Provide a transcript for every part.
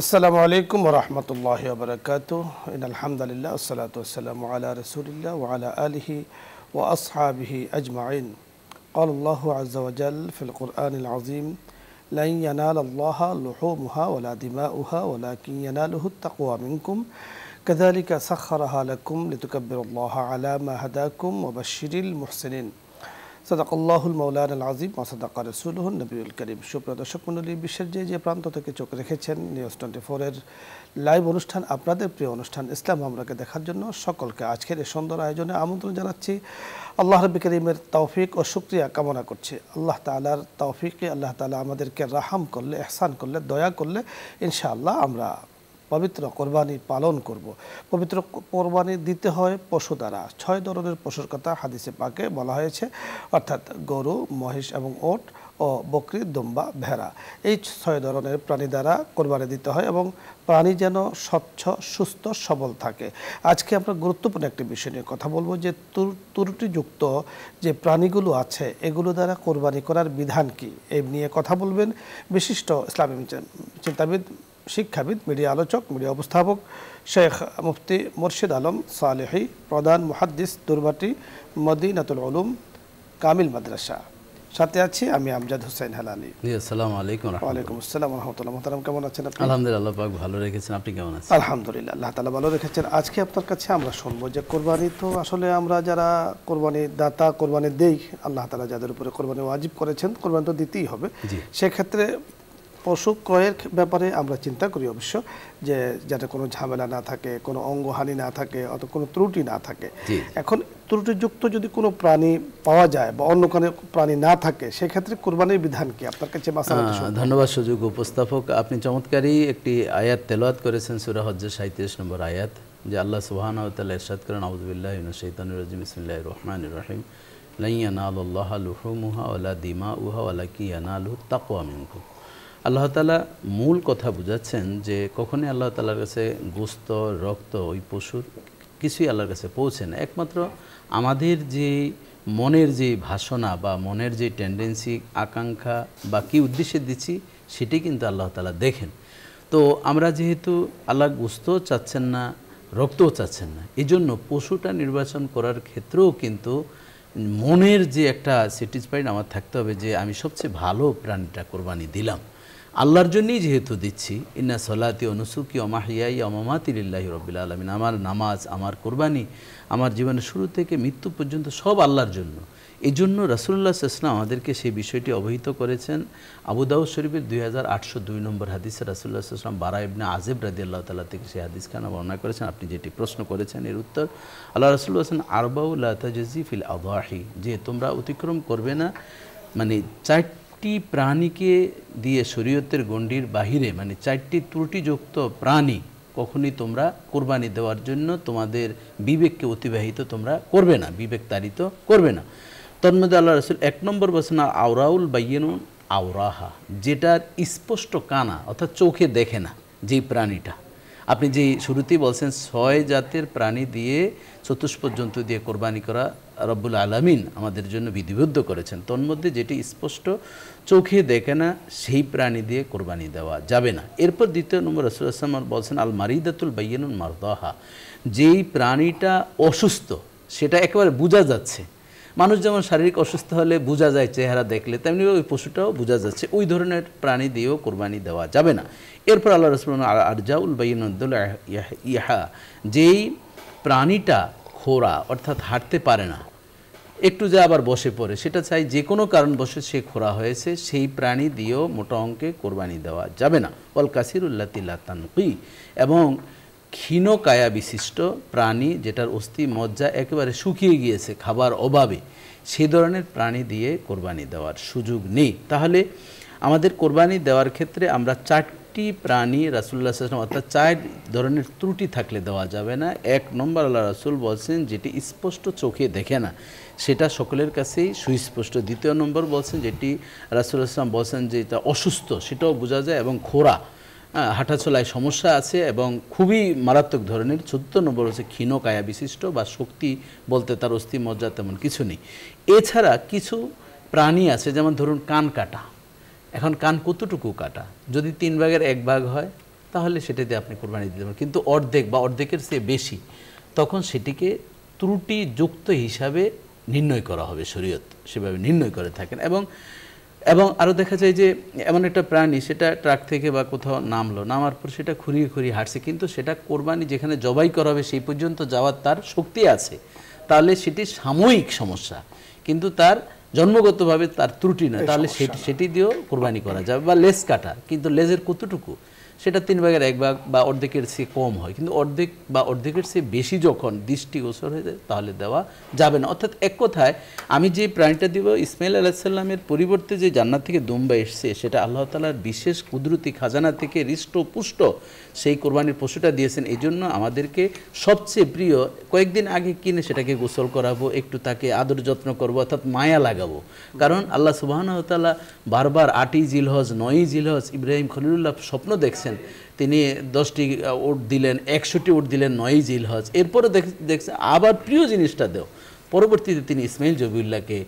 আসসালামু আলাইকুম ওয়া রাহমাতুল্লাহি ওয়া বারাকাতুহু ইন্নাল হামদালিল্লাহ ওয়াসসালাতু ওয়াসসালামু আলা রাসূলিল্লাহ ওয়া আলা আলিহি ওয়া আসহাবিহি আজমাইন قال الله عز وجل في القرآن العظيم لن ينال الله لحومها ولا دماؤها ولكن يناله التقوى منكم كذلك سخرها لكم لتكبروا الله على ما هداكم وبشر المحسنين সাদাকাল্লাহুল মাওলানাল আযীম ওয়া সাদাকা রাসূলুহুন নবিয়ুল কারীম। সুপ্রিয় দর্শক মণ্ডলী, বিশ্বের যে প্রান্ত থেকে চোখ রেখেছেন নিউজ 24 এর লাইভ অনুষ্ঠান, আপনাদের প্রিয় অনুষ্ঠান ইসলাম আমরাকে দেখার জন্য সকলকে আজকের এই সুন্দর আয়োজনে আমন্ত্রণ জানাচ্ছি। আল্লাহ রাব্বুল কারীমের তৌফিক ও শুকরিয়া কামনা করছি। আল্লাহ তাআলার তৌফিকে আল্লাহ তাআলা আমাদেরকে রাহাম করলে, ইহসান করলে, দয়া করলে ইনশাআল্লাহ আমরা পবিত্র কোরবানি পালন করব। পবিত্র কোরবানি দিতে হয় পশু দ্বারা। 6 ধরনের পশুর কথা হাদিসে পাকে বলা হয়েছে, অর্থাৎ গরু, মহিষ এবং ওট ও বকরি, দুম্বা, ভেড়া। এই 6 ধরনের প্রাণী দ্বারা কোরবানি দিতে হয় এবং প্রাণী যেন স্বচ্ছ, সুস্থ, সবল থাকে। আজকে আমরা গুরুত্বপূর্ণ একটি বিষয় নিয়ে কথা বলবো যে ত্রুটিযুক্ত যে প্রাণীগুলো আছে এগুলো দ্বারা কোরবানি করার বিধান কি, এই নিয়ে কথা বলবেন বিশিষ্ট ইসলামী চিন্তাবিদ, শিক্ষাবিদ, মিডিয়া আলোচক, মিডিয়া উপস্থাপক শেখ মুফতি মুর্শিদ আলম সালেহী, প্রধান মুহাদ্দিস, দুর্বাটি মদিনাতুল উলুম কামিল মাদ্রাসা। সাথে আছি আমি আমজাদ হোসেন হেলালি। আসসালামু আলাইকুম। ওয়ালাইকুম আসসালাম ওয়া রাহমাতুল্লাহ। মুহতারাম, কেমন আছেন আপনি? আলহামদুলিল্লাহ, আল্লাহ পাক ভালো রেখেছেন। আপনি কেমন আছেন? আলহামদুলিল্লাহ, আল্লাহ তাআলা ভালো রেখেছেন। আজকে আপনার কাছে আমরা শুনবো যে কোরবানি তো আসলে আমরা যারা কোরবানি দাতা, কোরবানি দেই, আল্লাহ তাআলা যাদের উপরে কোরবানি ওয়াজিব করেছেন, কোরবানি তো দিতেই হবে। সেক্ষেত্রে পশু ক্রয়ের ব্যাপারে আমরা চিন্তা করি অবশ্য যে যাতে কোনো ঝামেলা না থাকে, কোনো অঙ্গহানি না থাকে, অথবা কোনো ত্রুটি না থাকে। এখন ত্রুটিযুক্ত যদি কোনো প্রাণী পাওয়া যায় বা অন্য কোনো প্রাণী না থাকে, সেক্ষেত্রে কোরবানির বিধান কি আপনার কাছে? ধন্যবাদ সুযোগ উপস্থাপক। আপনি চমৎকারী একটি আয়াত তেলাওয়াত করেছেন, সূরা হজ্জের 37 নম্বর আয়াত, যে আল্লাহ সুবহানাহু ওয়া তাআলা ইরশাদ করেন, আউযু বিল্লাহি মিনাশ শাইতানির রাজিম, বিসমিল্লাহির রহমানির রহিম, লা ইয়ানালুল্লাহু লুহুমুহা ওয়ালা দিমাউহা ওয়ালাকিন ইয়ানালুহুত তাকওয়া মিনকুম। আল্লাহ তাআলা মূল কথা বুঝাচ্ছেন যে কখনই আল্লাহ তাআলার কাছে গোস্ত, রক্ত, ওই পশুর কিছুই আল্লাহর কাছে পৌঁছে না। একমাত্র আমাদের যে মনের যে ভাসনা বা মনের যে টেন্ডেন্সি, আকাঙ্ক্ষা বা কী উদ্দেশ্যে দিচ্ছি সেটি কিন্তু আল্লাহ তাআলা দেখেন। তো আমরা যেহেতু আল্লাহ গোস্তও চাচ্ছেন না, রক্তও চাচ্ছেন না, এই জন্য পশুটা নির্বাচন করার ক্ষেত্রেও কিন্তু মনের যে একটা স্যাটিসফাইড আমার থাকতে হবে যে আমি সবচেয়ে ভালো প্রাণীটা কোরবানি দিলাম, আল্লাহর জন্যই যেহেতু দিচ্ছি। ইন্না সলাতি ওয়া নুসুকি ওয়া মাহইয়ায়া ওয়া মামাতি লিল্লাহি রাব্বিল আলামিন। আমার নামাজ, আমার কোরবানি, আমার জীবনের শুরু থেকে মৃত্যু পর্যন্ত সব আল্লাহর জন্য। এই জন্য রাসূলুল্লাহ সাল্লাল্লাহু আলাইহি ওয়াসাল্লাম আমাদেরকে সেই বিষয়টি অবহিত করেছেন। আবু দাউদ শরীফের 2802 নম্বর হাদিসে রাসূলুল্লাহ সাল্লাল্লাহু আলাইহি ওয়াসাল্লাম বারা ইবনে আযিব রাদিয়াল্লাহু তাআলা থেকে সেই হাদিসখানা বর্ণনা করেছেন। আপনি যেটি প্রশ্ন করেছেন এর উত্তর, আল্লাহ রাসূল বলেছেন, আরবাউ লা তাজজি ফিল আদাহি, যে তোমরা অতিক্রম করবে না, মানে 4টি প্রাণীকে দিয়ে শরীয়তের গণ্ডির বাহিরে, মানে 4টি ত্রুটিযুক্ত প্রাণী কখনই তোমরা কোরবানি দেওয়ার জন্য তোমাদের বিবেককে অতিবাহিত তোমরা করবে না, বিবেক তাড়িত করবে না। তন্মধ্যে আল্লাহ রাসূল 1 নম্বর বলছেন, আওরাউল বাইয়িনুন আওরাহা, যেটার স্পষ্ট কানা অর্থাৎ চোখে দেখে না যেই প্রাণীটা। আপনি যেই শুরুতেই বলছেন 6 জাতের প্রাণী দিয়ে চতুষ্পদ জন্তু দিয়ে কোরবানি করা রব্বুল আলামিন আমাদের জন্য বিধিবদ্ধ করেছেন। তন্মধ্যে যেটি স্পষ্ট চোখে দেখে না সেই প্রাণী দিয়ে কোরবানি দেওয়া যাবে না। এরপর 2 নম্বর রাসূলুল্লাহ সাল্লাল্লাহু আলাইহি ওয়াসাল্লাম বলছেন, আল মারিদাতুল বাইয়িনুন মারদাহা, যেই প্রাণীটা অসুস্থ সেটা একেবারে বোঝা যাচ্ছে। মানুষ যেমন শারীরিক অসুস্থ হলে বোঝা যায় চেহারা দেখলে, তেমনি ওই পশুটাও বোঝা যাচ্ছে, ওই ধরনের প্রাণী দিয়েও কোরবানি দেওয়া যাবে না। এরপর আল্লাহ রাসূল আরজাউল বাইয়িনুদ্দুল ইহা, যেই প্রাণীটা খোরা অর্থাৎ হাঁটতে পারে না, একটু যে আবার বসে পড়ে, সেটা চাই যে কোনো কারণবশত সে খোরা হয়েছে, সেই প্রাণী দিয়েও মোটা অঙ্কে কোরবানি দেওয়া যাবে না। ওয়াল কাসিরুল্লাতি লা তানকি, এবং ক্ষীণ কায়া বিশিষ্ট প্রাণী যেটার অস্থি মজ্জা একেবারে শুকিয়ে গিয়েছে খাবার অভাবে, সেই ধরনের প্রাণী দিয়ে কোরবানি দেওয়ার সুযোগ নেই। তাহলে আমাদের কোরবানি দেওয়ার ক্ষেত্রে আমরা 4টি প্রাণী রাসূলুল্লাহ সাল্লাল্লাহু আলাইহি ওয়াসাল্লাম, অর্থাৎ 4 ধরনের ত্রুটি থাকলে দেওয়া যাবে না। 1 নম্বর আল্লাহ রাসূল বলছেন যেটি স্পষ্ট চোখে দেখে না, সেটা সকলের কাছেই সুস্পষ্ট। 2 নম্বর বলছেন যেটি রাসূলুল্লাহ সাল্লাল্লাহু আলাইহি ওয়াসাল্লাম বলছেন যে এটা অসুস্থ, সেটাও বোঝা যায় এবং খোরা, হাঁটাচলায় সমস্যা আছে এবং খুবই মারাত্মক ধরনের। 14 নম্বর হচ্ছে ক্ষীণ কায়া বিশিষ্ট, বা শক্তি বলতে তার অস্থি মজ্জা তেমন কিছু নেই। এছাড়া কিছু প্রাণী আছে, যেমন ধরুন কান কাটা। এখন কান কতটুকু কাটা? যদি 3 ভাগের 1 ভাগ হয় তাহলে সেটা দিয়ে আপনি কোরবানি দিতে পারেন। কিন্তু অর্ধেক বা অর্ধেকের চেয়ে বেশি, তখন সেটিকে ত্রুটিযুক্ত হিসাবে নির্ণয় করা হবে, শরীয়ত সেভাবে নির্ণয় করে থাকেন। এবং আরও দেখা যায় যে এমন একটা প্রাণী সেটা ট্রাক থেকে বা কোথাও নামার পর সেটা খুঁড়িয়ে হাঁটছে, কিন্তু সেটা কোরবানি যেখানে জবাই করা হবে সেই পর্যন্ত যাওয়ার তার শক্তি আছে, তাহলে সেটি সাময়িক সমস্যা, কিন্তু তার জন্মগতভাবে তার ত্রুটি নয়, তাহলে সেটি দিয়েও কোরবানি করা যাবে। বা লেজ কাটা, কিন্তু লেজের কতটুকু সেটা 3/1 বা অর্ধেকের চেয়ে কম হয়, কিন্তু অর্ধেক বা অর্ধেকের চেয়ে বেশি যখন দৃষ্টিগোচর হয়ে যায় তাহলে দেওয়া যাবে না। অর্থাৎ এক কথায় আমি যে প্রাণীটা দিব, ইসমাইল আলাইহিস সালামের পরিবর্তে যে জান্নাত থেকে দুম্বা এসছে, সেটা আল্লাহ তাআলার বিশেষ কুদরতি খাজানা থেকে হৃষ্টপুষ্ট সেই কোরবানির পশুটা দিয়েছেন। এই জন্য আমাদেরকে সবচেয়ে প্রিয়, কয়েকদিন আগে কিনে সেটাকে গোসল করাবো, একটু তাকে আদর যত্ন করবো, অর্থাৎ মায়া লাগাবো। কারণ আল্লাহ সুবহানাহু ওয়া তাআলা বারবার 8ই জিলহজ 9ই জিলহজ ইব্রাহিম খলিলুল্লাহ স্বপ্ন দেখছেন, তিনি 10টি উট দিলেন, 100টি উট দিলেন 9ই জিলহজ। এরপরে দেখছেন আবার প্রিয় জিনিসটা দেও। পরবর্তীতে তিনি ইসমাইল জবিউল্লাহকে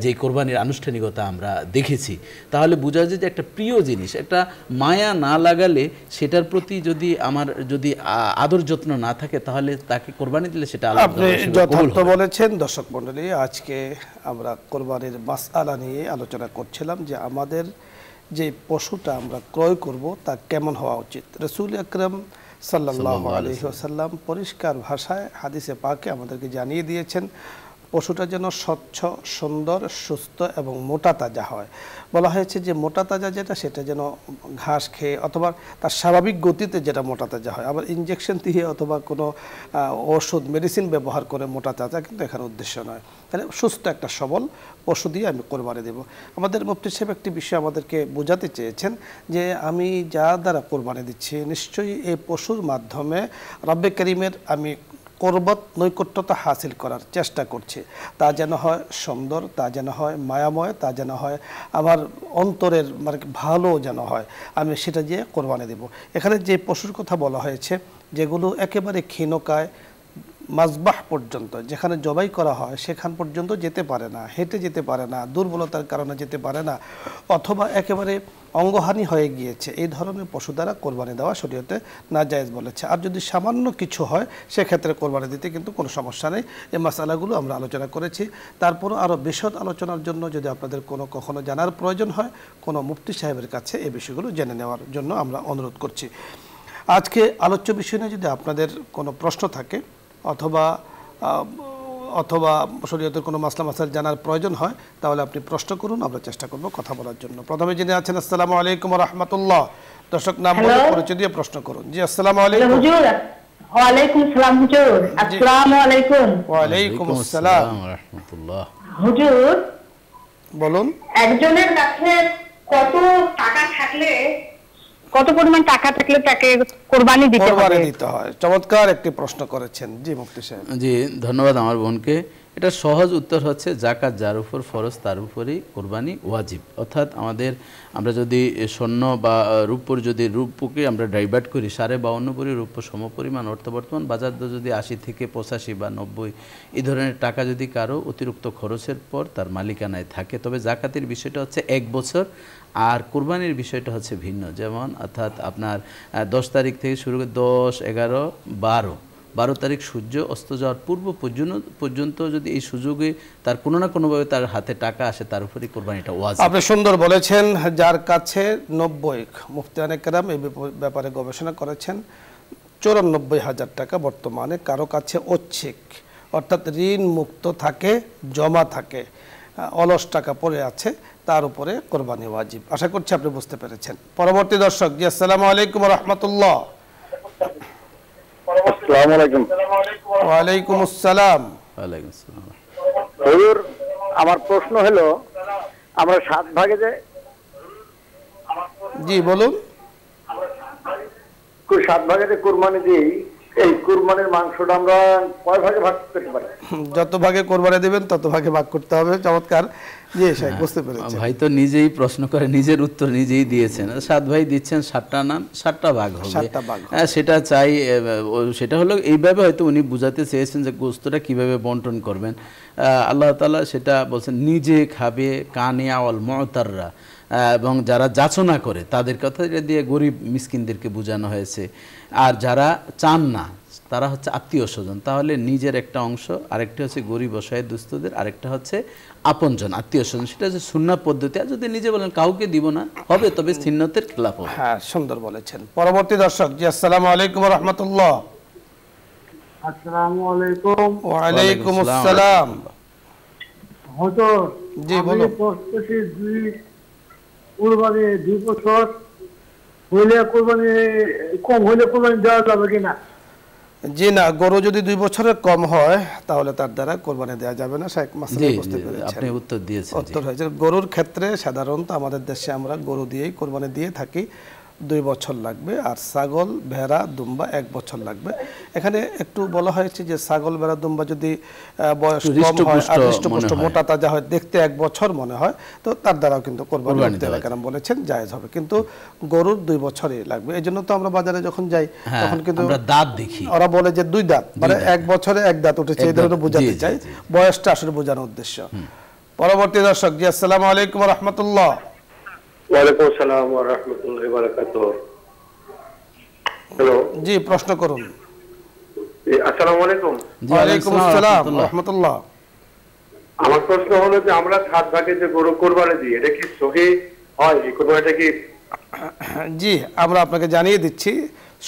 যে কোরবানির আনুষ্ঠানিকতা আমরা দেখেছি, তাহলে বোঝা যায় যে একটা প্রিয় জিনিস, একটা মায়া না লাগালে, সেটার প্রতি যদি আমার আদর যত্ন না থাকে, তাহলে তাকে কোরবানি দিলে সেটা আপনি যথার্থ বলেছেন। দর্শক মণ্ডলী, আজকে আমরা কোরবানির মাসআলা নিয়ে আলোচনা করছিলাম যে আমাদের যে পশুটা আমরা ক্রয় করব তা কেমন হওয়া উচিত। রাসূল আকরাম সাল্লাল্লাহু আলাইহি ওয়াসাল্লাম পরিষ্কার ভাষায় হাদিসে পাকে আমাদেরকে জানিয়ে দিয়েছেন পশুটা যেন স্বচ্ছ, সুন্দর, সুস্থ এবং মোটা তাজা হয়। বলা হয়েছে যে মোটা তাজা যেটা, সেটা যেন ঘাস খেয়ে অথবা তার স্বাভাবিক গতিতে যেটা মোটা তাজা হয়। আবার ইনজেকশন দিয়ে অথবা কোনো ওষুধ মেডিসিন ব্যবহার করে মোটা তাজা কিন্তু এখানে উদ্দেশ্য নয়। তাহলে সুস্থ একটা সবল পশু দিয়ে আমি কোরবানি দেব। আমাদের মুফতি সাহেব একটি বিষয় আমাদেরকে বোঝাতে চেয়েছেন যে আমি যা দ্বারা কোরবানি দিচ্ছি, নিশ্চয়ই এই পশুর মাধ্যমে রব্বে করিমের আমি করবত নৈকট্যতা হাসিল করার চেষ্টা করছে। তা যেন হয় সুন্দর, তা যেন হয় মায়াময়, তা যেন হয় আমার অন্তরের মানে ভালো যেন হয়, আমি সেটা দিয়ে কোরবানি দেব। এখানে যে পশুর কথা বলা হয়েছে, যেগুলো একেবারে ক্ষীণকায়, মাজবাহ পর্যন্ত যেখানে জবাই করা হয় সেখান পর্যন্ত যেতে পারে না, হেঁটে যেতে পারে না, দুর্বলতার কারণে যেতে পারে না, অথবা একেবারে অঙ্গহানি হয়ে গিয়েছে, এই ধরনের পশু দ্বারা কোরবানি দেওয়া শরীয়তে নাজায়েজ বলেছে। আর যদি সামান্য কিছু হয় সেক্ষেত্রে কোরবানি দিতে কিন্তু কোনো সমস্যা নেই। এই মাসালাগুলো আমরা আলোচনা করেছি। তারপরও আরও বিশদ আলোচনার জন্য যদি আপনাদের কখনো জানার প্রয়োজন হয়, কোনো মুফতি সাহেবের কাছে এই বিষয়গুলো জেনে নেওয়ার জন্য আমরা অনুরোধ করছি। আজকে আলোচ্য বিষয় নিয়ে যদি আপনাদের কোনো প্রশ্ন থাকে অথবা শরীয়তের কোনো মাসলা মাসাইল জানার প্রয়োজন হয়, তাহলে আপনি প্রশ্ন করুন, আমরা চেষ্টা করব কথা বলার জন্য। প্রথমে যিনি আছেন, আসসালামু আলাইকুম ওয়া রাহমাতুল্লাহ। দর্শক নাম বলে পরিচয় দিয়ে প্রশ্ন করুন। জি, আসসালামু আলাইকুম। হুজুর, ওয়া আলাইকুম সালাম হুজুর। আসসালামু আলাইকুম। ওয়া আলাইকুম আসসালাম ওয়া রাহমাতুল্লাহ। হুজুর, বলুন। একজনের কাছে কত পরিমাণ টাকা থাকলে তাকে কোরবানি দিতে হয়? চমৎকার একটি প্রশ্ন করেছেন। জি মুফতি সাহেব। জি, ধন্যবাদ আমার বোনকে। এটা সহজ উত্তর হচ্ছে যাকাত যার উপর ফরজ তার উপরই কোরবানি ওয়াজিব। অর্থাৎ আমরা যদি স্বর্ণ বা রূপোর যদি রূপকে আমরা ডাইভার্ট করি, 52.5 ভরি রূপ্য সমপরিমাণ অর্থ বর্তমান বাজার দর যদি 80 থেকে 85 বা 90 এই ধরনের টাকা যদি কারো অতিরিক্ত খরচের পর তার মালিকানায় থাকে, তবে জাকাতের বিষয়টা হচ্ছে 1 বছর, আর কোরবানির বিষয়টা হচ্ছে ভিন্ন। যেমন অর্থাৎ আপনার 10 তারিখ থেকে শুরু করে 10, 11, 12 তারিখ সূর্য অস্ত যাওয়ার পূর্ব পর্যন্ত যদি এই সুযোগে তার কোনো না কোনোভাবে তার হাতে টাকা আসে, তার উপরই কোরবানিটা ওয়াজিব। আপনি সুন্দর বলেছেন। যার কাছে 90, মুফতিয়ানে কেরাম এই ব্যাপারে গবেষণা করেছেন, 94,000 টাকা বর্তমানে কারো কাছে ঐচ্ছিক অর্থাৎ ঋণ মুক্ত থাকে, জমা থাকে, অলস টাকা পড়ে আছে, তার উপরে কোরবানি ওয়াজিব। আশা করছি আপনি বুঝতে পেরেছেন। পরবর্তী দর্শক। জি, আসসালামু আলাইকুম ওয়া রাহমাতুল্লাহ। আসসালামু আলাইকুম। ওয়া আলাইকুম আসসালাম। ওয়ালাইকুম আসসালাম। হুজুর, আমার প্রশ্ন হলো, আমরা 7 ভাগে যে জি বলুন। 7 ভাগে যে কুরবানি দিই, এই কুরবানির মাংসটা আমরা কয় ভাগে ভাগ করতে পারি? যত ভাগে কোরবানি দিবেন তত ভাগে ভাগ করতে হবে। চমৎকার। জি সাহেব, বুঝতে পেরেছি। ভাই তো নিজেই প্রশ্ন করে নিজের উত্তর নিজেই দিয়েছেন। 7 ভাই দিচ্ছেন, 7টা নাম, 7টা ভাগ হবে। সেটা চাই, সেটা হলো এইভাবে হয়তো উনি বুঝাতে চেয়েছেন যে গোস্তটা কিভাবে বন্টন করবেন। আল্লাহ তাআলা সেটা বলছেন, নিজে খাবে কানিয়া ওয়াল মুতাররা, এবং যারা যাচনা করে তাদের কথা দিয়ে গরিব মিসকিনদেরকে বোঝানো হয়েছে। আর যারা চান না তারা হচ্ছে আত্মীয় স্বজন, তাহলে নিজের একটা অংশ, আরেকটা হচ্ছে গরিব অসহায় দুস্থদের, আরেকটা হচ্ছে আপনজন আত্মীয় স্বজন, সেটা হচ্ছে সুন্নাহ পদ্ধতি। আর যদি নিজে বলেন কাউকে দিব না, হবে তবে সুন্নতের খেলাফ হবে। হ্যাঁ, সুন্দর বলেছেন। পরবর্তী দর্শক, জি আসসালামু আলাইকুম ওয়া রাহমাতুল্লাহ। আসসালামু আলাইকুম। ওয়া আলাইকুম আসসালাম। হুজুর, জি আমি বলুন। প্রস্তুতি কুরবানি 2 বছর হইলে কুরবানি কম হইলে কুরবানি দেওয়া যাবে কিনা? জি না, গরু যদি 2 বছরের কম হয় তাহলে তার দ্বারা কোরবানি দেওয়া যাবে না। শেখ মাসুদ বুঝতে পেরেছেন, আপনি উত্তর দিয়েছেন। উত্তর হয়েছে। গরুর ক্ষেত্রে সাধারণত আমাদের দেশে আমরা গরু দিয়েই কোরবানি দিয়ে থাকি, 2 বছর লাগবে। আর ছাগল, ভেড়া, দুম্বা 1 বছর লাগবে। এখানে একটু বলা হয়েছে যে ছাগল, ভেড়া, দুম্বা যদি বয়স কম হয় আর হৃষ্টপুষ্ট মোটা তাজা হয়, দেখতে 1 বছর মনে হয়, তো তার দ্বারাও কিন্তু কোরবানি দেওয়া কেন বলেছেন জায়েজ হবে। কিন্তু গরুর 2 বছরই লাগবে। এই জন্য তো আমরা বাজারে যখন যাই তখন কিন্তু আমরা দাঁত দেখি, ওরা বলে যে 2 দাঁত, মানে 1 বছরে 1 দাঁত উঠেছে, এই ধরনের বোঝাতে চাই, বয়সটা আসলে বোঝানোর উদ্দেশ্য। পরবর্তী দর্শক, জি আসসালামু আলাইকুম ওয়া রাহমাতুল্লাহ। ওয়ালাইকুম আসসালাম ওয়া রাহমাতুল্লাহি ওয়া বারাকাতুহু। হ্যালো, জি প্রশ্ন করুন। আসসালামু আলাইকুম। ওয়া আলাইকুম আসসালাম ওয়া রাহমাতুল্লাহ। আমার প্রশ্ন হলো যে আমরা 7 ভাগে যে গরু কোরবানি দিই, এটা কি সহিহ হয়? এই কোরবানিটা কি? জি, আমরা আপনাকে জানিয়ে দিচ্ছি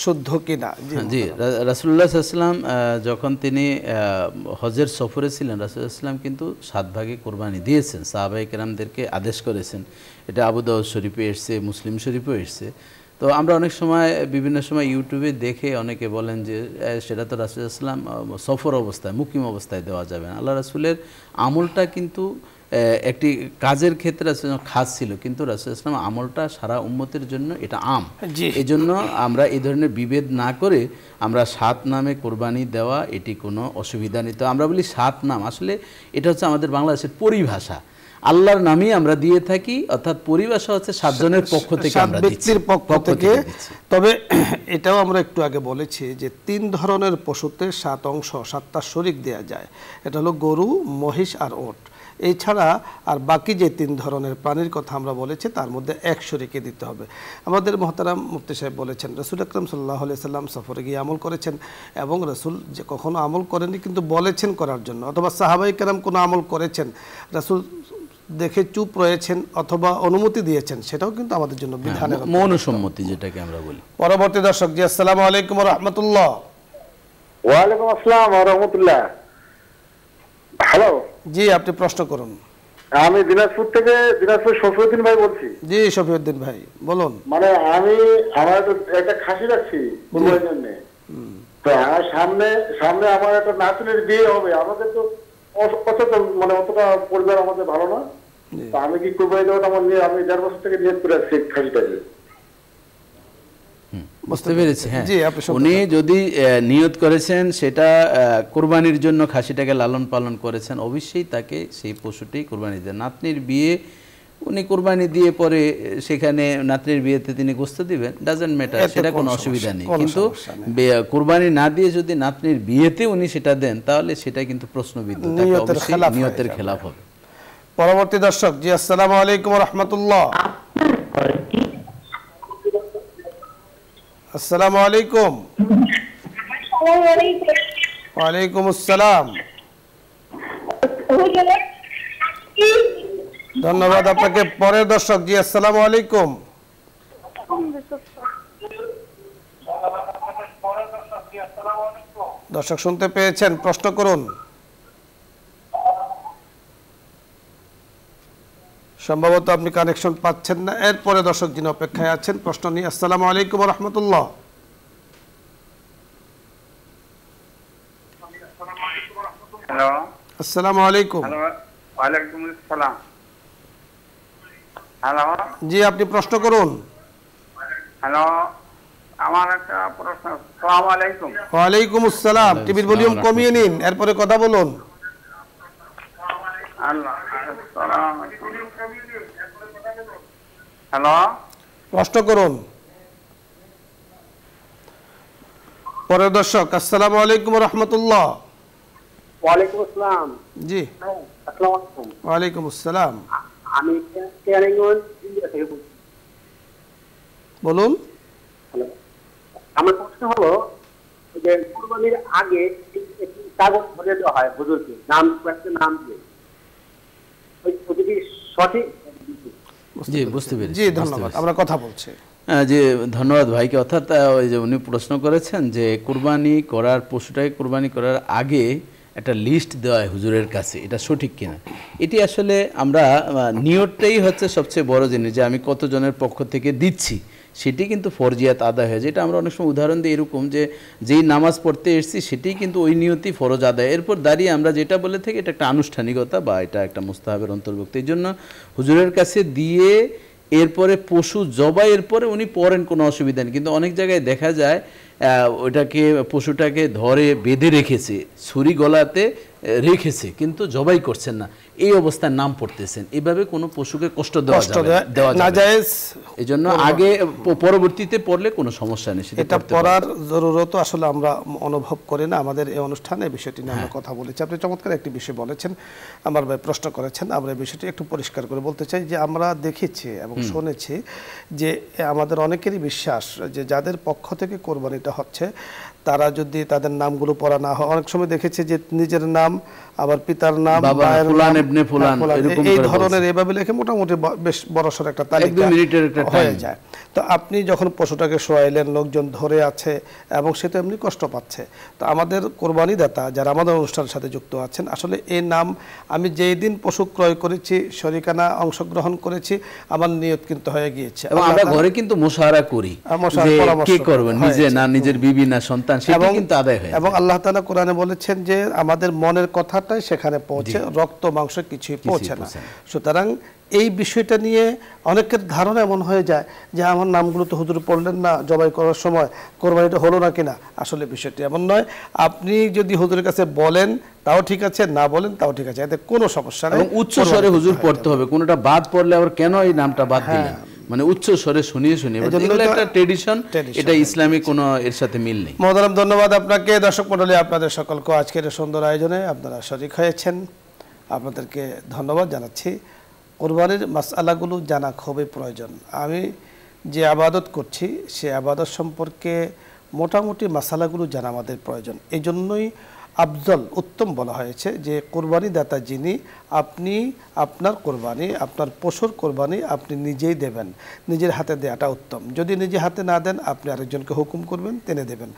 শুদ্ধ কিনা। জি, রাসূলুল্লাহ সাল্লাল্লাহু আলাইহি ওয়াসাল্লাম যখন তিনি হজের সফরে ছিলেন, রাসূলুল্লাহ সাল্লাল্লাহু আলাইহি ওয়াসাল্লাম কিন্তু 7 ভাগে কোরবানি দিয়েছেন, সাহাবায়ে কেরামদেরকে আদেশ করেছেন। এটা আবু দাউদ শরীফে এসেছে, মুসলিম শরীফেও এসেছে। তো আমরা অনেক সময় বিভিন্ন সময় ইউটিউবে দেখে অনেকে বলেন যে সেটা তো রাসূলুল্লাহ সাল্লাল্লাহু আলাইহি ওয়াসাল্লাম সফর অবস্থায়, মুকিম অবস্থায় দেওয়া যাবে না। আল্লাহ রাসূলের আমলটা কিন্তু একটি কাজের ক্ষেত্রে খাস ছিল, কিন্তু রাসূলুল্লাহ সাল্লাল্লাহু আলাইহি ওয়াসাল্লাম আমলটা সারা উম্মতের জন্য এটা আম। এই জন্য আমরা এই ধরনের বিভেদ না করে আমরা 7 নামে কোরবানি দেওয়া এটি কোনো অসুবিধা নেই। তো আমরা বলি 7 নাম, আসলে এটা হচ্ছে আমাদের বাংলাদেশের পরিভাষা, আল্লাহর নামই আমরা দিয়ে থাকি, অর্থাৎ পরিভাষা হচ্ছে 7 জনের পক্ষ থেকে আমরা দিচ্ছি, ব্যক্তির পক্ষ থেকে। তবে এটাও আমরা একটু আগে বলেছি যে 3 ধরনের পশুতে 7 অংশ, 7টা শরীক দেয়া যায়। এটা হলো গরু, মহিষ আর ওট। এছাড়া আর বাকি যে 3 ধরনের প্রাণীর কথা আমরা বলেছি তার মধ্যে 1 শরীকে দিতে হবে। আমাদের মুহতারাম মুফতি সাহেব বলেছেন রাসূল আকরাম সাল্লাল্লাহু আলাইহি সাল্লাম সফরে গিয়ে আমল করেছেন, এবং রাসূল যে কখনো আমল করেননি কিন্তু বলেছেন করার জন্য, অথবা সাহাবায়ে কেরাম কোনো আমল করেছেন, রাসূল দেখে চুপ রয়েছেন অথবা অনুমতি দিয়েছেন, সেটাও কিন্তু আমাদের জন্য বিধানের মৌন সম্মতি যেটাকে আমরা বলি। পরবর্তী দর্শক, জি আসসালামু আলাইকুম ওয়া রাহমাতুল্লাহ। ওয়া আলাইকুম আসসালাম ওয়া রাহমাতুল্লাহ। হ্যালো, জি আপনি প্রশ্ন করুন। আমি দিনাজপুর থেকে শফিউদ্দিন ভাই বলছি। জি শফিউদ্দিন ভাই বলুন। মানে আমার একটা খাসি রাখছি কুরবানির জন্য। তো আমার সামনে আমার একটা নাতনির বিয়ে হবে। আমাদের তো অতটা মানে অতটা পরিবার আমাদের ভালো না। তো আমি কি কুরবানি দেওয়াটা আমার নিয়ে, আমি 1.5 বছর থেকে নিয়ত করে আসছি খাসিটাকে। বুঝতে পেরেছি। হ্যাঁ, উনি যদি নিয়ত করেছেন সেটা কুরবানির জন্য, খাসিটাকে লালন পালন করেছেন, অবশ্যই তাকে সেই পশুটি কুরবানি দেন। নাতনির বিয়ে উনি কুরবানি দিয়ে পরে সেখানে নাতনির বিয়েতে তিনি গোশত দিবেন, ডাজন্ট ম্যাটার, সেটা কোনো অসুবিধা নেই। কিন্তু কুরবানি না দিয়ে যদি নাতনির বিয়েতে উনি সেটা দেন তাহলে সেটা কিন্তু প্রশ্নবিদ্ধ, তাকে অবশ্যই নিয়তের খেলাফ হবে। পরবর্তী দর্শক, জি আসসালামু আলাইকুম ওয়া রাহমাতুল্লাহ। আসসালামু আলাইকুম। ওয়া আলাইকুম আসসালাম। ধন্যবাদ আপনাকে। পরের দর্শক, জি আসসালামু আলাইকুম। দর্শক শুনতে পেয়েছেন, প্রশ্ন করুন। সম্ভবত আপনি কানেকশন পাচ্ছেন না। এরপরে দর্শক যিনি অপেক্ষায় আছেন প্রশ্ন নিয়ে, আসসালামু আলাইকুম ওয়া রাহমাতুল্লাহ। হ্যালো, আসসালামু আলাইকুম। হ্যালো, ওয়ালাইকুম আসসালাম। হ্যালো, জি আপনি প্রশ্ন করুন। হ্যালো, আমার একটা প্রশ্ন। আসসালামু আলাইকুম। ওয়া আলাইকুম আসসালাম। টিভির ভলিউম কমিয়ে নিন, এরপরে কথা বলুন। হ্যালো, প্রশ্ন করুন। পরের দর্শক, আসসালামু আলাইকুম ওয়া রাহমাতুল্লাহ। ওয়ালাইকুম আসসালাম। জি আসসালামু আলাইকুম। ওয়া আলাইকুম আসসালাম। আমি কেরানীগঞ্জ ইন্ডিয়া থেকে বলছি। বলুন। হ্যালো, আমার প্রশ্ন হলো যে কুরবানির আগে একটি কাগজ ভরে দেওয়া হয় হুজুরকে, নাম একটা নাম দিয়ে, ওই যদি সঠিক? জি, বুঝতে পেরেছি। জি, ধন্যবাদ, আমরা কথা বলছি। যে ধন্যবাদ ভাইকে। অর্থাৎ ওই যে উনি প্রশ্ন করেছেন যে কুরবানি করার পশুটাকে কুরবানি করার আগে একটা লিস্ট দেওয়া হয় হুজুরের কাছে, এটা সঠিক কিনা। এটি আসলে আমরা নিয়তটাই হচ্ছে সবচেয়ে বড় জিনিস, যে আমি কতজনের পক্ষ থেকে দিচ্ছি সেটি কিন্তু ফরজিয়াত আদায় হয়। যেটা আমরা অনেক সময় উদাহরণ দিই এরকম, যে যেই নামাজ পড়তে এসেছি সেটি কিন্তু ওই নিয়তি ফরজ আদায়, এরপর দাঁড়িয়ে আমরা যেটা বলে থাকি এটা একটা আনুষ্ঠানিকতা বা এটা একটা মুস্তাহাবের অন্তর্ভুক্ত। এই জন্য হুজুরের কাছে দিয়ে এরপরে পশু জবাইয়ের পরে উনি পড়েন, কোনো অসুবিধা নেই। কিন্তু অনেক জায়গায় দেখা যায় ওইটাকে পশুটাকে ধরে বেঁধে রেখেছে, ছুরি গলাতে রেখেছে, কিন্তু জবাই করছেন না, এই অবস্থায় নাম পড়তেছেন। এইভাবে কোনো পশুকে কষ্ট দেওয়া যাবে না। এই জন্য আগে পরবর্তীতে পড়লে কোনো সমস্যা নেই, এটা পড়ার জরুরত আসলে আমরা অনুভব করি না। আমাদের এই অনুষ্ঠানে বিষয়টি নিয়ে আমরা কথা বলেছি। আপনি চমৎকার একটি বিষয় বলেছেন, আমার ভাই প্রশ্ন করেছেন, আমরা এই বিষয়টি একটু পরিষ্কার করে বলতে চাই যে আমরা দেখেছি এবং শুনেছি যে আমাদের অনেকেরই বিশ্বাস যে যাদের পক্ষ থেকে কোরবানিটা হচ্ছে তারা যদি তাদের নামগুলো পড়া না হয়, অনেক সময় দেখেছি যে নিজের নাম আবার পিতার নাম, মায়ের নাম, এই ধরনের এভাবে লিখে মোটামুটি বেশ বড়সড় একটা তালিকা হয়ে যায়। তো আপনি যখন পশুটাকে শোয়াইলেন, লোকজন ধরে আছে এবং সে তো এমনি কষ্ট পাচ্ছে। তো আমাদের কোরবানি দাতা যারা আমাদের অনুষ্ঠানের সাথে যুক্ত আছেন, আসলে এই নাম আমি যেই দিন পশু ক্রয় করেছি, শরিকানা অংশগ্রহণ করেছি, আমার নিয়ত কিন্তু হয়ে গিয়েছে। এবং আমরা ঘরে কিন্তু মুশাওয়ারা করি, কে করবে, নিজে না নিজের বিবি না সন্তান, সেটা কিন্তু আদায় হয়। এবং আল্লাহ তাআলা কোরআনে বলেছেন যে আমাদের মনের কথাটাই সেখানে পৌঁছে, রক্ত মাংস কিছুই পৌঁছে না। সুতরাং এই বিষয়টা নিয়ে অনেকের ধারণা এমন হয়ে যায় যে আমার নামগুলো তো হুজুর পড়লেন না জবাই করার সময়, কোরবানিটা হলো না কিনা। আসলে বিষয়টি এমন নয়। আপনি যদি হুজুরের কাছে বলেন তাও ঠিক আছে, না বলেন তাও ঠিক আছে, এতে কোনো সমস্যা নেই। উচ্চ স্বরে হুজুর পড়তে হবে, কোনটা বাদ পড়লে আবার কেন এই নামটা বাদ দিলেন, মানে উচ্চ স্বরে শুনিয়ে শুনিয়ে, একটা ট্রেডিশন, এটা ইসলামিক কোনো এর সাথে মিল নেই। মহতারাম, ধন্যবাদ আপনাকে। দর্শক মণ্ডলী, আপনাদের সকলকে আজকের সুন্দর আয়োজনে আপনারা শরীক হয়েছেন, আপনাদেরকে ধন্যবাদ জানাচ্ছি। কোরবানির মাসআলাগুলো জানা খুবই প্রয়োজন। আমি যে আবাদত করছি সে আবাদত সম্পর্কে মোটামুটি মাসালাগুলো জানা আমাদের প্রয়োজন। এই জন্যই আফজল, উত্তম বলা হয়েছে যে কোরবানি দাতা যিনি, আপনি আপনার কোরবানি, আপনার পশুর কোরবানি আপনি নিজেই দেবেন, নিজের হাতে দেওয়াটা উত্তম। যদি নিজে হাতে না দেন আপনি আরেকজনকে হুকুম করবেন, টেনে দেবেন।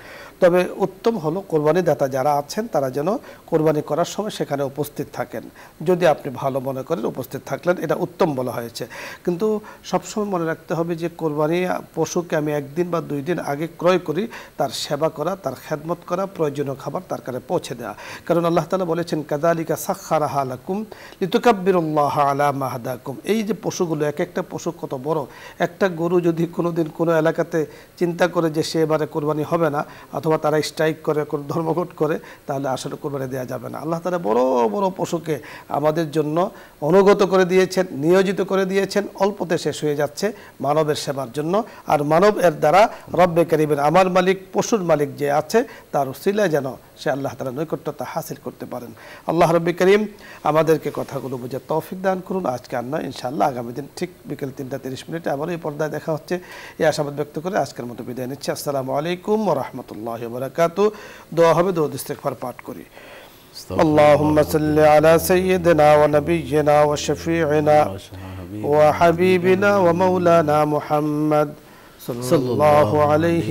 তবে উত্তম হলো কোরবানি দাতা যারা আছেন তারা যেন কোরবানি করার সময় সেখানে উপস্থিত থাকেন। যদি আপনি ভালো মনে করেন উপস্থিত থাকলেন, এটা উত্তম বলা হয়েছে। কিন্তু সবসময় মনে রাখতে হবে যে কোরবানি পশুকে আমি একদিন বা 2 দিন আগে ক্রয় করি, তার সেবা করা, তার খেদমত করা, প্রয়োজনীয় খাবার তার কাছে পৌঁছে দেওয়া। কারণ আল্লাহ তাআলা বলেছেন কাযালিকা সাখখারাহা লাকুম লিতুকাব্বিরুল্লাহা আলা মা হাদাকুম। এই যে পশুগুলো, এক একটা পশু কত বড়। একটা গরু যদি কোনোদিন কোনো এলাকাতে চিন্তা করে যে সে এবারে কোরবানি হবে না, অথবা তারা স্ট্রাইক করে, কোনো ধর্মঘট করে, তাহলে আসলে কোরবানি দেওয়া যাবে না। আল্লাহ তাআলা বড় বড় পশুকে আমাদের জন্য অনুগত করে দিয়েছেন, নিয়োজিত করে দিয়েছেন, অল্পতে শেষ হয়ে যাচ্ছে মানবের সেবার জন্য। আর মানব এর দ্বারা রব্বে কারীমের, আমার মালিক, পশুর মালিক যে আছে, তার উসিলায় যেন সে আল্লাহ তাআলা নৈকট্যতা হাসিল করতে পারেন। আল্লাহ রব্বে কারীম আমাদেরকে কথাগুলো বুঝে তৌফিক দান করুন। আজকে আর নয়, ইনশাআল্লাহ আগামী দিন ঠিক বিকেল 3:30 আবার এই পর্দায় দেখা হচ্ছে, এই আশাবাদ ব্যক্ত করে আজকের মতো বিদায় নিচ্ছি। আসসালামু আলাইকুম ওয়া রাহমাতুল্লাহি ওয়া বারাকাতুহু। দোয়া হবে, দরুদ ইস্তিগফার পাঠ করি। اللهم صل على سيدنا ونبينا وشفيعنا وحبيبنا ومولانا محمد صلى الله عليه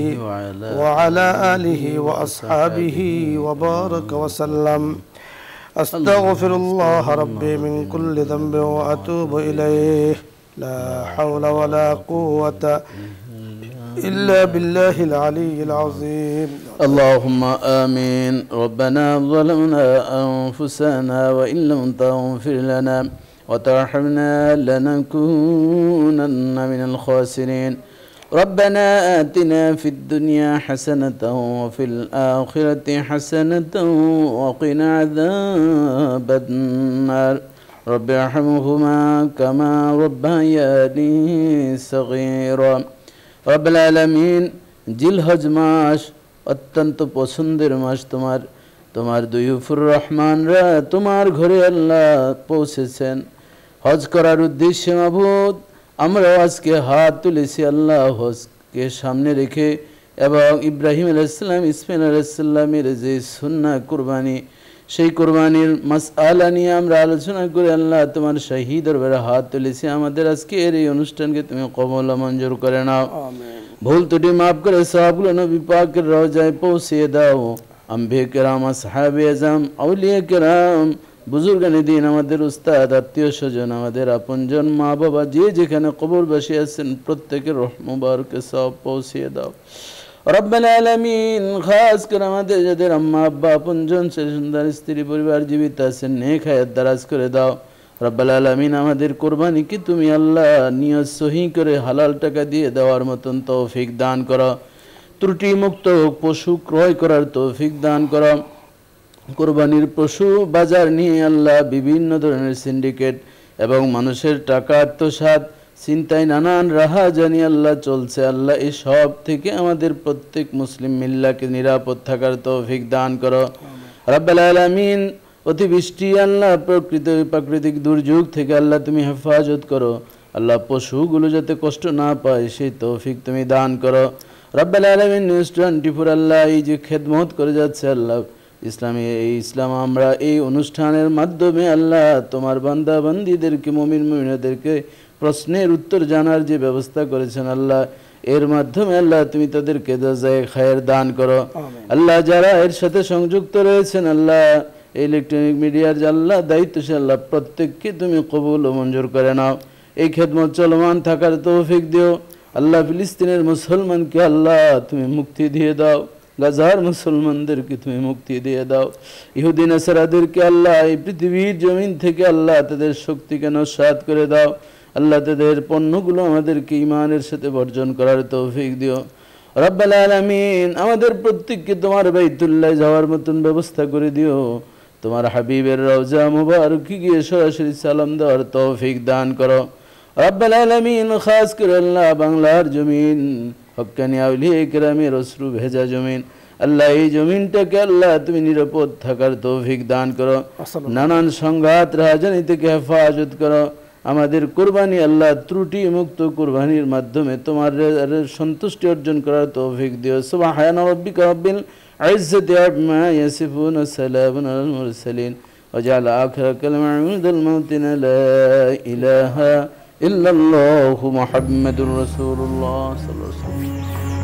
وعلى آله وأصحابه وبارك وسلم. أستغفر الله ربي من كل ذنب وأتوب إليه. لا حول ولا قوة إلا بالله العلي العظيم. اللهم آمين. ربنا ظلمنا أنفسنا وإن لم تغفر لنا وترحمنا لنكونن من الخاسرين. ربنا آتنا في الدنيا حسنة وفي الآخرة حسنة وقنا عذاب النار. رب ارحمهما كما ربياني صغيرا. রব্বুল আলামিন, জিলহজ মাস অত্যন্ত পছন্দের মাস। তোমার দুইফুর রহমানরা তোমার ঘরে আল্লাহ পৌঁছেছেন। হজ করার উদ্দেশ্যে মাবুদ আমরা আজকে হাত তুলেছি আল্লাহ হজকে সামনে রেখে, এবং ইব্রাহিম আলাইহিস সালাম ইসমাঈল আলাইহিস সালামের যে সুন্নাহ কুরবানি, সেই কুরবানির মাসআলা নিয়ে আমরা আলোচনা করে আল্লাহ তোমার শাহী দরবারে হাত তুলেছি। আমাদের আজকের এই অনুষ্ঠানকে তুমি কবুল ও মঞ্জুর করে নাও, ভুল ত্রুটি মাফ করে সওয়াবগুলো নবী পাকের রওজায় পৌঁছে দাও। আম্বিয়া কিরাম, আসহাবে আযম, আউলিয়া কিরাম, বুজুর্গানে দিন, আমাদের উস্তাদ, আত্মীয় স্বজন, আমাদের আপনজন, মা বাবা যে যেখানে কবরবাসী আছেন প্রত্যেকের রহ মুবারকে সওয়াব পৌঁছে দাও রব্বুল আলামিন। খাস করে আমাদের যাদের আম্মা আব্বা আপনজন সুন্দর স্ত্রী পরিবার জীবিত আছেন, নেক হায়াত দারাজ করে দাও রব্বুল আলামিন। আমাদের কোরবানিকে তুমি আল্লাহ নিয়ত সহি করে হালাল টাকা দিয়ে দেওয়ার মতন তৌফিক দান করো, ত্রুটি মুক্ত পশু ক্রয় করার তৌফিক দান করো। কোরবানির পশু বাজার নিয়ে আল্লাহ বিভিন্ন ধরনের সিন্ডিকেট এবং মানুষের টাকা আত্মসাৎ চিন্তায় নানান রাহা জানি আল্লাহ চলছে, আল্লাহ এই সব থেকে আমাদের প্রত্যেক মুসলিম মিল্লাকে নিরাপদ থাকার তৌফিক দান করো রব্বুল আলামিন। অতিবৃষ্টি আল্লাহ, প্রাকৃতিক দুর্যোগ থেকে আল্লাহ তুমি হেফাজত করো আল্লাহ, পশুগুলো যাতে কষ্ট না পায় সেই তৌফিক তুমি দান করো রব্বুল আলামিন। নিউজ 24 আল্লাহ এই যে খেদমত করে যাচ্ছে আল্লাহ ইসলাম আমরা এই অনুষ্ঠানের মাধ্যমে আল্লাহ তোমার বান্দা বান্দীদেরকে, মুমিন মুমিনাদেরকে প্রশ্নের উত্তর জানার যে ব্যবস্থা করেছেন আল্লাহ, এর মাধ্যমে আল্লাহ তুমি তাদেরকে জাযায়ে খায়ের দান করো আল্লাহ। যারা এর সাথে সংযুক্ত রয়েছেন আল্লাহ, ইলেকট্রনিক মিডিয়ার আল্লাহ দায়িত্বশীল আল্লাহ, প্রত্যেককে তুমি কবুল ও মঞ্জুর করে নাও। এই খেদমত চলমান থাকার তৌফিক দিও আল্লাহ। ফিলিস্তিনের মুসলমানকে আল্লাহ তুমি মুক্তি দিয়ে দাও, গাজার মুসলমানদেরকে তুমি মুক্তি দিয়ে দাও, ইহুদি নাসারাদেরকে আল্লাহ এই পৃথিবীর জমিন থেকে আল্লাহ তাদের শক্তিকে নস্যাৎ করে দাও আল্লাহ। তাদের পণ্যগুলো আমাদেরকে ঈমানের সাথে বর্জন করার তৌফিক দিও রব্বুল আলামিন। আমাদের প্রত্যেককে তোমার বাইতুল্লাহ যাওয়ার মতন ব্যবস্থা করে দিও, তোমার হাবিবের রওজা মুবারকে গিয়ে সরাসরি সালাম দেওয়ার তৌফিক দান করো রব্বুল আলামিন। খাস করে আল্লাহ বাংলার জমিন, হক্কানি আউলিয়া কিরামের অশ্রু ভেজা জমিন আল্লাহ, এই জমিনটাকে আল্লাহ তুমি নিরাপদ থাকার তৌফিক দান করো, নানান সংঘাত রাজনীতি থেকে হেফাজত করো। আমাদের কুরবানি আল্লাহ ত্রুটি মুক্ত কুরবানির মাধ্যমে তোমার সন্তুষ্টি অর্জন করার তৌফিক দিও। সুবহান রাব্বিকা রাব্বিল ইজ্জাতি আম্মা ইয়াসিফুন ওয়া সালামুন আলাল মুরসালিন ওয়া জাআলা আখিরা কালামিল মাউতিনা লা ইলাহা ইল্লাল্লাহু মুহাম্মাদুর রাসূলুল্লাহ সাল্লাল্লাহু আলাইহি ওয়াসাল্লাম।